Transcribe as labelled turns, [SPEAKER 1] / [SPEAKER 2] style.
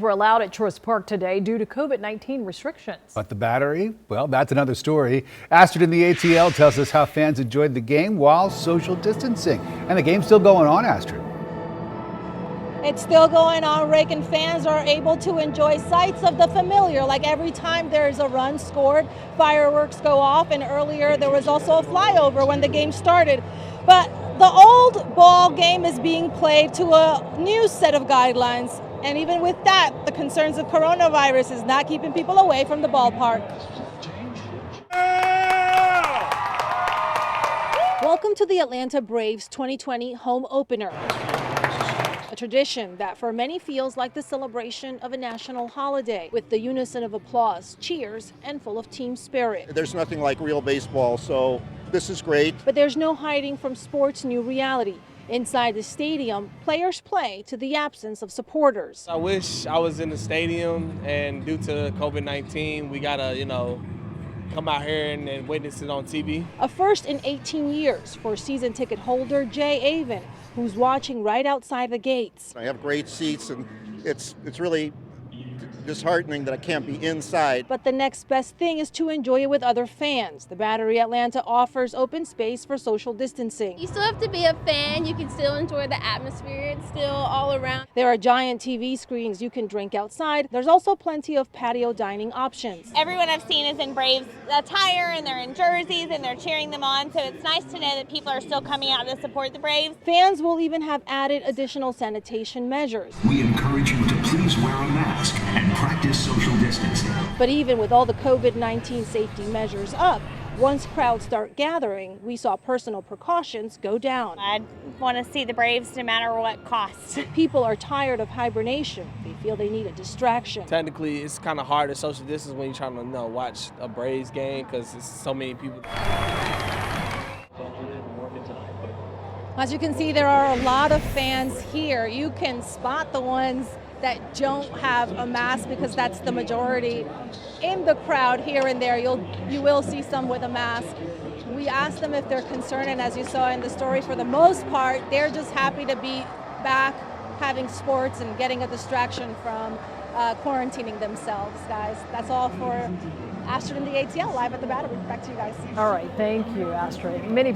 [SPEAKER 1] Were allowed at Truist Park today due to COVID-19 restrictions.
[SPEAKER 2] But the Battery, well, that's another story. Astrid in the ATL tells us how fans enjoyed the game while social distancing. And the game's still going on, Astrid.
[SPEAKER 3] It's still going on, Rick, and fans are able to enjoy sights of the familiar. Like every time there's a run scored, fireworks go off, and earlier there was also a flyover when the game started. But the old ball game is being played to a new set of guidelines. And even with that, the concerns of coronavirus is not keeping people away from the ballpark. Welcome to the Atlanta Braves 2020 home opener. A tradition that for many feels like the celebration of a national holiday, with the unison of applause, cheers, and full of team spirit.
[SPEAKER 4] There's nothing like real baseball, so this is great.
[SPEAKER 3] But there's no hiding from sports' new reality. Inside the stadium, players play to the absence of supporters.
[SPEAKER 5] I wish I was in the stadium, and due to COVID-19, we gotta, come out here and witness it on TV.
[SPEAKER 3] A first in 18 years for season ticket holder Jay Avon, who's watching right outside the gates.
[SPEAKER 4] I have great seats, and it's really disheartening that I can't be inside.
[SPEAKER 3] But the next best thing is to enjoy it with other fans. The Battery Atlanta offers open space for social distancing.
[SPEAKER 6] You still have to be a fan. You can still enjoy the atmosphere. It's still all around.
[SPEAKER 3] There are giant TV screens you can drink outside. There's also plenty of patio dining options.
[SPEAKER 7] Everyone I've seen is in Braves attire, and they're in jerseys, and they're cheering them on. So it's nice to know that people are still coming out to support the Braves.
[SPEAKER 3] Fans will even have added additional sanitation measures.
[SPEAKER 8] We encourage you to please wear a mask and practice social distancing.
[SPEAKER 3] But even with all the COVID-19 safety measures up, once crowds start gathering, we saw personal precautions go down.
[SPEAKER 7] I want to see the Braves no matter what cost.
[SPEAKER 3] People are tired of hibernation. They feel they need a distraction.
[SPEAKER 5] Technically, it's kind of hard to social distance when you're trying to watch a Braves game because it's so many people.
[SPEAKER 3] As you can see, there are a lot of fans here. You can spot the ones that don't have a mask because that's the majority. In the crowd here and there, you will see some with a mask. We asked them if they're concerned, and as you saw in the story, for the most part, they're just happy to be back having sports and getting a distraction from quarantining themselves, guys. That's all for Astrid and the ATL live at the Battery. Back to you guys.
[SPEAKER 1] All right, thank you, Astrid. Many